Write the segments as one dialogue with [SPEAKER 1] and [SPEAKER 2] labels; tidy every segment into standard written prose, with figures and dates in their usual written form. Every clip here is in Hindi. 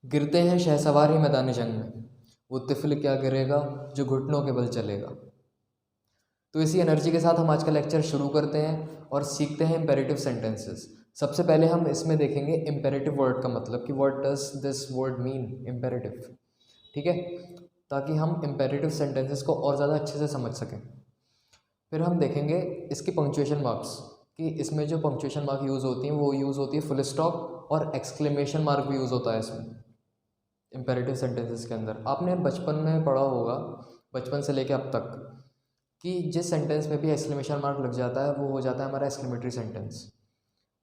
[SPEAKER 1] गिरते हैं शहसवार ही मैदान जंग में, वो तिफ़्ल क्या गिरेगा जो घुटनों के बल चलेगा। तो इसी एनर्जी के साथ हम आज का लेक्चर शुरू करते हैं और सीखते हैं इम्पेरेटिव सेंटेंसेस। सबसे पहले हम इसमें देखेंगे इम्पेरेटिव वर्ड का मतलब कि what does this word mean imperative, ठीक है, ताकि हम इम्पेरेटिव सेंटेंसेस को और ज़्यादा अच्छे से समझ सकें। फिर हम देखेंगे इसकी पंक्चुएशन मार्क्स, कि इसमें जो पंक्चुएशन मार्क यूज़ होती हैं वो यूज़ होती है फुल स्टॉप और एक्सक्लेमेशन मार्क भी यूज़ होता है इसमें इम्पेरेटिव सेंटेंसेस के अंदर। आपने बचपन में पढ़ा होगा, बचपन से लेकर अब तक, कि जिस सेंटेंस में भी एक्सक्लेमेशन मार्क लग जाता है वो हो जाता है हमारा एक्सक्लेमेटरी सेंटेंस।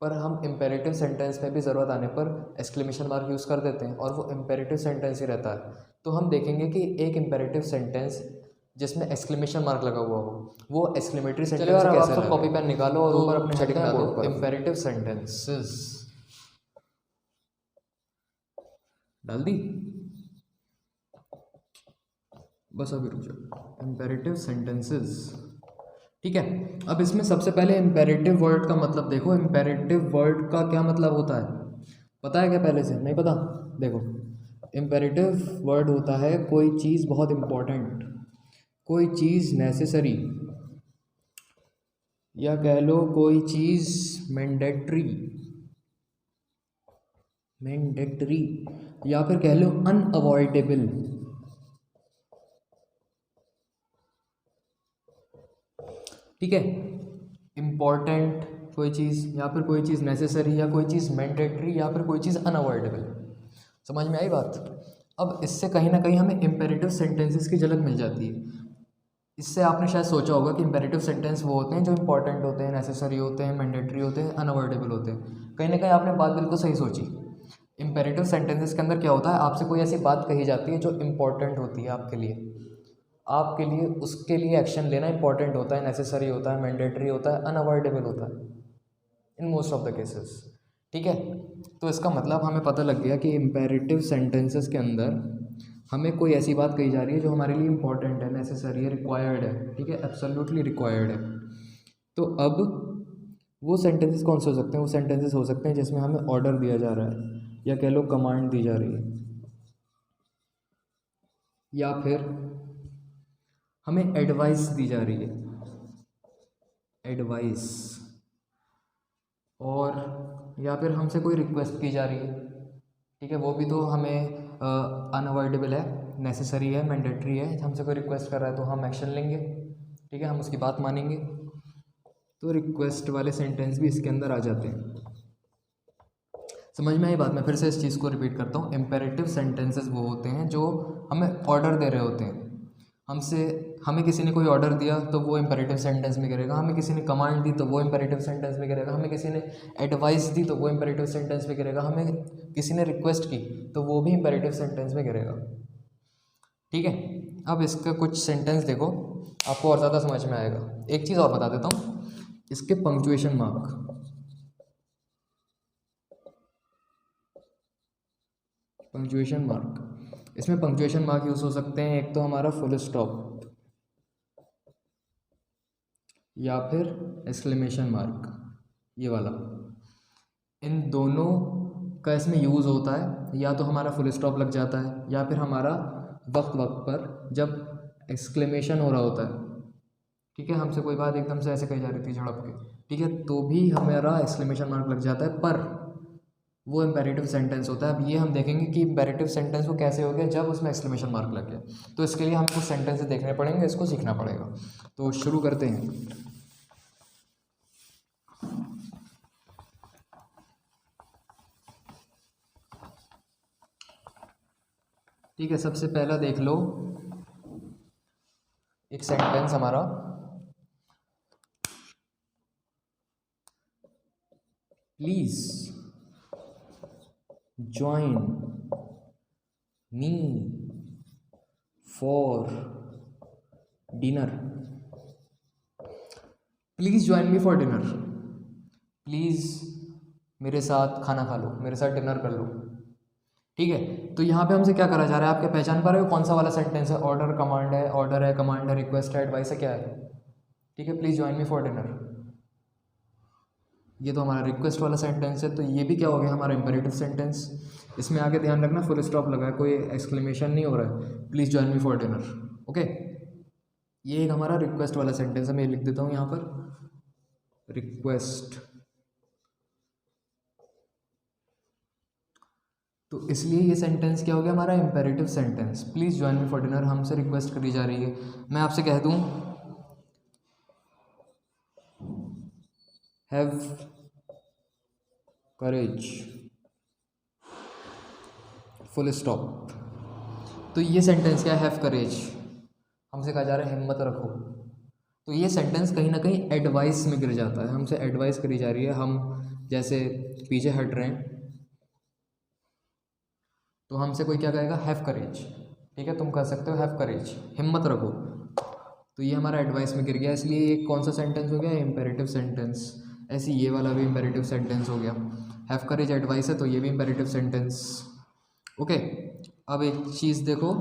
[SPEAKER 1] पर हम इम्पेरेटिव सेंटेंस में भी ज़रूरत आने पर एक्सक्लेमेशन मार्क यूज़ कर देते हैं और वो इम्पेरेटिव सेंटेंस ही रहता है। तो हम देखेंगे कि एक इम्पेरेटिव सेंटेंस जिसमें एक्सक्लेमेशन मार्क लगा हुआ हो वो एक्सक्लेमेटरी सेंटेंस कैसे है। आप सब कॉपी पेन निकालो और ऊपर अपने हेडिंग डालो इम्पेरेटिव सेंटेंसेस। डाल दी, बस अभी रुक जाओ। इम्पेरेटिव सेंटेंसेस, ठीक है। अब इसमें सबसे पहले इम्पेरेटिव वर्ड का मतलब देखो। इम्पेरेटिव वर्ड का क्या मतलब होता है, पता है क्या पहले से? नहीं पता? देखो, इम्पेरेटिव वर्ड होता है कोई चीज़ बहुत इम्पोर्टेंट, कोई चीज़ नेसेसरी, या कह लो कोई चीज़ मैंडेटरी, या फिर कह लो अनअवॉइडेबल। ठीक है, इम्पॉर्टेंट कोई चीज़, या फिर कोई चीज़ नेसेसरी, या कोई चीज़ मैंडेटरी, या फिर कोई चीज़ अनअवॉइडेबल। समझ में आई बात? अब इससे कहीं ना कहीं हमें इम्पेरेटिव सेंटेंसेस की झलक मिल जाती है। इससे आपने शायद सोचा होगा कि इम्पेरेटिव सेंटेंस वो होते हैं जो इंपॉर्टेंट होते हैं, नेसेसरी होते हैं, मैंडेटरी होते हैं, अनअवॉइडेबल होते हैं। कहीं ना कहीं आपने बात बिल्कुल सही सोची। इम्पेरेटिव सेंटेंसेस के अंदर क्या होता है, आपसे कोई ऐसी बात कही जाती है जो इम्पॉर्टेंट होती है आपके लिए उसके लिए एक्शन लेना इंपॉर्टेंट होता है, नेसेसरी होता है, मैंडेटरी होता है, अनअवॉइडेबल होता है in most of the cases. ठीक है, तो इसका मतलब हमें पता लग गया कि इम्पेरेटिव सेंटेंसेस के अंदर हमें कोई ऐसी बात कही जा रही है जो हमारे लिए इंपॉर्टेंट है, नेसेसरी है, रिक्वायर्ड है, ठीक है, एब्सोल्युटली रिक्वायर्ड है। तो अब वो सेंटेंसेस कौन से हो सकते हैं? वो सेंटेंसेस हो सकते हैं जिसमें हमें ऑर्डर दिया जा रहा है, या कह लो कमांड दी जा रही है, या फिर हमें एडवाइस दी जा रही है, एडवाइस, और या फिर हमसे कोई रिक्वेस्ट की जा रही है। ठीक है, वो भी तो हमें अनअवॉइडेबल है, नेसेसरी है, मैंडेटरी है। हमसे कोई रिक्वेस्ट कर रहा है तो हम एक्शन लेंगे, ठीक है, हम उसकी बात मानेंगे। तो रिक्वेस्ट वाले सेंटेंस भी इसके अंदर आ जाते हैं। समझ में आई बात? मैं फिर से इस चीज़ को रिपीट करता हूँ। इम्पेरेटिव सेंटेंसेस वो होते हैं जो हमें ऑर्डर दे रहे होते हैं। हमें किसी ने कोई ऑर्डर दिया तो वो इम्पेरेटिव सेंटेंस में गिरेगा, हमें किसी ने कमांड दी तो वो इम्पेरेटिव सेंटेंस में गिरेगा, हमें किसी ने एडवाइस दी तो वो इम्पेरेटिव सेंटेंस में गिरेगा, हमें किसी ने रिक्वेस्ट की तो वो भी इम्पेरेटिव सेंटेंस में गिरेगा। ठीक है, अब इसका कुछ सेंटेंस देखो, आपको और ज़्यादा समझ में आएगा। एक चीज़ और बता देता हूँ, इसके पंक्चुएशन मार्क, इसमें पंक्चुएशन मार्क यूज़ हो सकते हैं। एक तो हमारा फुल स्टॉप, या फिर एक्सक्लेमेशन मार्क, ये वाला। इन दोनों का इसमें यूज़ होता है। या तो हमारा फुल स्टॉप लग जाता है, या फिर हमारा वक्त पर जब एक्सक्लेमेशन हो रहा होता है, ठीक है, हमसे कोई बात एकदम से ऐसे कही जा रही थी झड़प के, ठीक है, तो भी हमारा एक्सक्लेमेशन मार्क लग जाता है, पर वो इम्पेरेटिव सेंटेंस होता है। अब ये हम देखेंगे कि इम्पेरेटिव सेंटेंस वो कैसे हो गया जब उसमें एक्सक्लेमेशन मार्क लग गया। तो इसके लिए हमें कुछ सेंटेंसेस देखने पड़ेंगे, इसको सीखना पड़ेगा। तो शुरू करते हैं। ठीक है, सबसे पहला देख लो एक सेंटेंस हमारा, please join me for dinner. Please join me for dinner, please मेरे साथ खाना खा लो, मेरे साथ डिनर कर लो। ठीक है, तो यहाँ पे हमसे क्या करा जा रहा है, आपके पहचान पा रहे हो कौन सा वाला सेंटेंस है? ऑर्डर कमांड है, ऑर्डर है, कमांड है, रिक्वेस्ट है, एडवाइस है, क्या है? ठीक है, please join me for dinner. ये तो हमारा रिक्वेस्ट वाला सेंटेंस है, तो ये भी क्या हो गया हमारा इम्पेरेटिव सेंटेंस। इसमें आगे ध्यान रखना फुल स्टॉप लगा है, कोई एक्सक्लेमेशन नहीं हो रहा है, please join me for dinner. Okay, ये एक हमारा रिक्वेस्ट वाला सेंटेंस है, मैं लिख देता हूँ यहाँ पर रिक्वेस्ट। तो इसलिए ये सेंटेंस क्या हो गया हमारा imperative sentence, please join me for dinner, हमसे रिक्वेस्ट करी जा रही है। मैं आपसे कह दूँ हैव करेज, फुल स्टॉप। तो ये सेंटेंस क्या है, हैव करेज, हमसे कहा जा रहा है हिम्मत रखो। तो ये सेंटेंस कहीं ना कहीं एडवाइस में गिर जाता है, हमसे एडवाइस करी जा रही है, हम जैसे पीछे हट रहे हैं तो हमसे कोई क्या कहेगा, हैव करेज, ठीक है, तुम कह सकते हो हैव करेज, हिम्मत रखो। तो ये हमारा एडवाइस में गिर गया, इसलिए ये कौन सा सेंटेंस हो गया, इम्पेरेटिव सेंटेंस। ऐसे ये वाला भी इम्पेरेटिव सेंटेंस हो गया, हैव करेज एडवाइस है तो ये भी इम्पेरेटिव सेंटेंस। ओके, अब एक चीज़ देखो,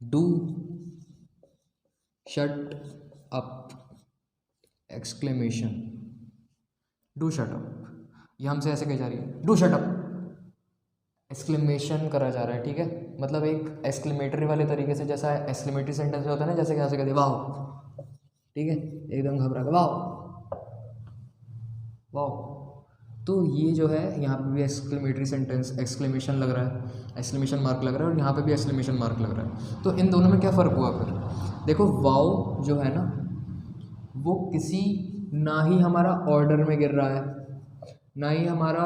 [SPEAKER 1] do shut up exclamation, do shut up, ये हमसे ऐसे कही जा रही है, डू शट अप, एक्सक्लेमेशन करा जा रहा है, ठीक है, मतलब एक एक्सक्लेमेटरी वाले तरीके से, जैसा एक्सक्लेमेटरी सेंटेंस में होता है ना, जैसे कैसे कहते वाह, ठीक है, एकदम घबरा के वाह वाह। तो ये जो है यहाँ पे भी एक्सक्लेमेटरी सेंटेंस, एक्सक्लेमेशन लग रहा है, एक्सक्लेमेशन मार्क लग रहा है, और यहाँ पे भी एक्सक्लेमेशन मार्क लग रहा है। तो इन दोनों में क्या फ़र्क हुआ फिर, देखो वाव जो है ना वो किसी, ना ही हमारा ऑर्डर में गिर रहा है, ना ही हमारा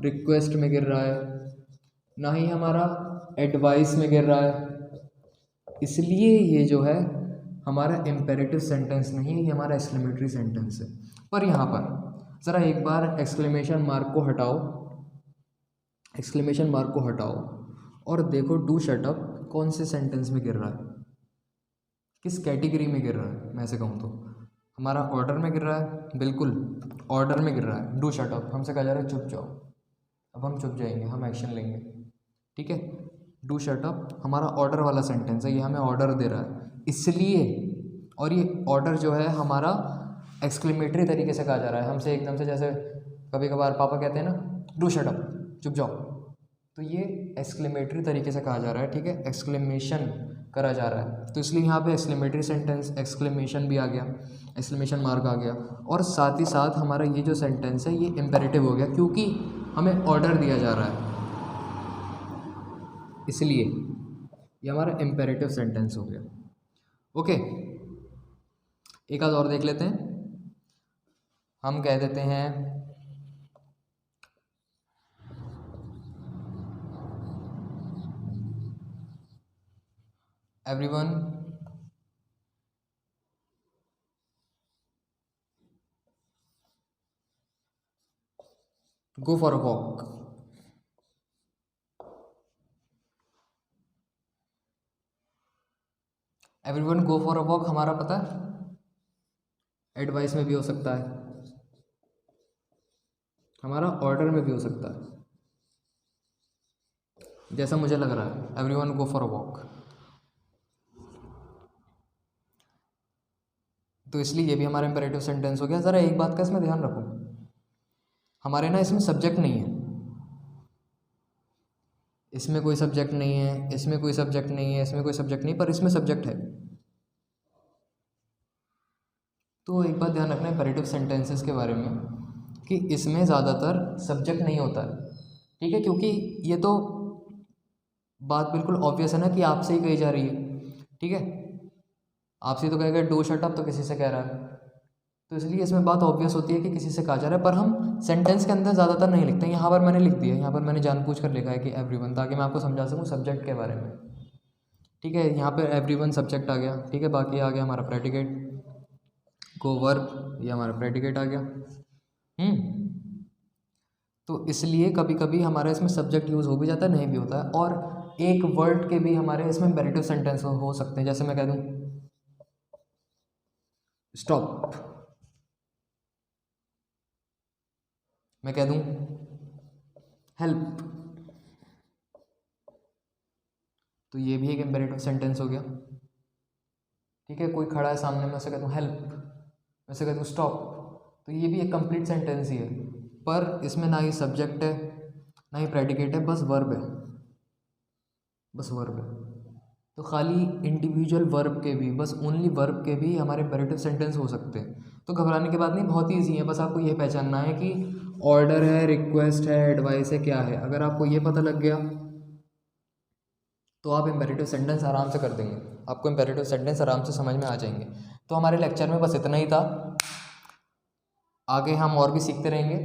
[SPEAKER 1] रिक्वेस्ट में गिर रहा है, ना ही हमारा एडवाइस में गिर रहा है, इसलिए ये जो है हमारा इम्पेरेटिव सेंटेंस नहीं है, ये हमारा एक्सक्लेमेटरी सेंटेंस है। पर यहाँ पर ज़रा एक बार एक्सक्लेमेशन मार्क को हटाओ, एक्सक्लेमेशन मार्क को हटाओ और देखो डू शट अप कौन से सेंटेंस में गिर रहा है, किस कैटेगरी में गिर रहा है। मैं ऐसे कहूँ तो हमारा ऑर्डर में गिर रहा है, बिल्कुल ऑर्डर में गिर रहा है। डू शट अप, हमसे कहा जा रहा है चुप जाओ, अब हम चुप जाएंगे, हम एक्शन लेंगे, ठीक है। डू शट अप हमारा ऑर्डर वाला सेंटेंस है, ये हमें ऑर्डर दे रहा है इसलिए, और ये ऑर्डर जो है हमारा एक्सक्लेमेटरी तरीके से कहा जा रहा है, हमसे एकदम से, जैसे कभी कभार पापा कहते हैं ना डू शट अप, चुप जाओ, तो ये एक्सक्लेमेटरी तरीके से कहा जा रहा है, ठीक है, एक्सक्लेमेशन करा जा रहा है। तो इसलिए यहाँ पे एक्सक्लेमेटरी सेंटेंस, एक्सक्लेमेशन भी आ गया, एक्सक्लेमेशन मार्क आ गया, और साथ ही साथ हमारा ये जो सेंटेंस है ये इम्पेरेटिव हो गया क्योंकि हमें ऑर्डर दिया जा रहा है, इसलिए ये हमारा इम्पेरेटिव सेंटेंस हो गया। ओके, एक आध और देख लेते हैं, हम कह देते हैं everyone go for a walk, everyone go for a walk हमारा पता है एडवाइस में भी हो सकता है, हमारा ऑर्डर में भी हो सकता है, जैसा मुझे लग रहा है everyone go for a walk. तो इसलिए ये भी हमारा इम्पेरेटिव सेंटेंस हो गया। ज़रा एक बात का इसमें ध्यान रखो, हमारे ना इसमें सब्जेक्ट नहीं है, इसमें कोई सब्जेक्ट नहीं है, इसमें कोई सब्जेक्ट नहीं है, इसमें कोई सब्जेक्ट नहीं, पर इसमें सब्जेक्ट है। तो एक बात ध्यान रखना इम्पेरेटिव सेंटेंसेस के बारे में कि इसमें ज़्यादातर सब्जेक्ट नहीं होता है, ठीक है, क्योंकि ये तो बात बिल्कुल ऑब्वियस है ना कि आपसे ही कही जा रही है, ठीक है, आपसे तो कहेगा डू शट अप तो किसी से कह रहा है, तो इसलिए इसमें बात ऑब्वियस होती है कि किसी से कहा जा रहा है, पर हम सेंटेंस के अंदर ज़्यादातर नहीं लिखते हैं। यहाँ पर मैंने लिख दिया, यहाँ पर मैंने जानबूझ कर लिखा है कि एवरीवन, ताकि मैं आपको समझा सकूँ सब्जेक्ट के बारे में, ठीक है। यहाँ पर एवरीवन सब्जेक्ट आ गया, ठीक है, बाकी आ गया हमारा प्रेडिकेट, को वर्ब, ये हमारा प्रेडिकेट आ गया। तो इसलिए कभी कभी हमारा इसमें सब्जेक्ट यूज़ हो भी जाता है, नहीं भी होता है, और एक वर्ड के भी हमारे इसमें इम्पेरेटिव सेंटेंस हो सकते हैं। जैसे मैं कह दूँ स्टॉप, मैं कह दूँ हेल्प, तो ये भी एक इम्पेरेटिव सेंटेंस हो गया, ठीक है। कोई खड़ा है सामने में, उसे कहता हूँ हेल्प, वैसे कहते स्टॉप, तो ये भी एक कंप्लीट सेंटेंस ही है, पर इसमें ना ही सब्जेक्ट है ना ही प्रेडिकेट है, बस वर्ब है, बस वर्ब है। तो खाली इंडिविजुअल वर्ब के भी, बस ओनली वर्ब के भी हमारे इम्पेरेटिव सेंटेंस हो सकते हैं। तो घबराने की बात नहीं, बहुत ही ईजी है, बस आपको ये पहचानना है कि ऑर्डर है, रिक्वेस्ट है, एडवाइस है, क्या है। अगर आपको ये पता लग गया तो आप इम्पेरेटिव सेंटेंस आराम से कर देंगे, आपको इम्पेरेटिव सेंटेंस आराम से समझ में आ जाएंगे। तो हमारे लेक्चर में बस इतना ही था, आगे हम और भी सीखते रहेंगे,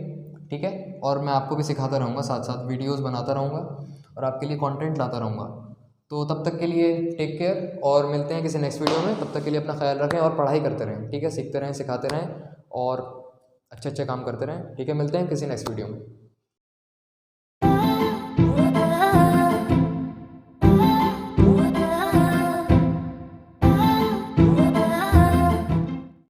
[SPEAKER 1] ठीक है। और मैं आपको भी सिखाता रहूँगा, साथ साथ वीडियोस बनाता रहूँगा और आपके लिए कंटेंट लाता रहूँगा। तो तब तक के लिए टेक केयर और मिलते हैं किसी नेक्स्ट वीडियो में। तब तक के लिए अपना ख्याल रखें और पढ़ाई करते रहें, ठीक है। सीखते रहें, सिखाते रहें और अच्छे अच्छे काम करते रहें, ठीक है। मिलते हैं किसी नेक्स्ट वीडियो में।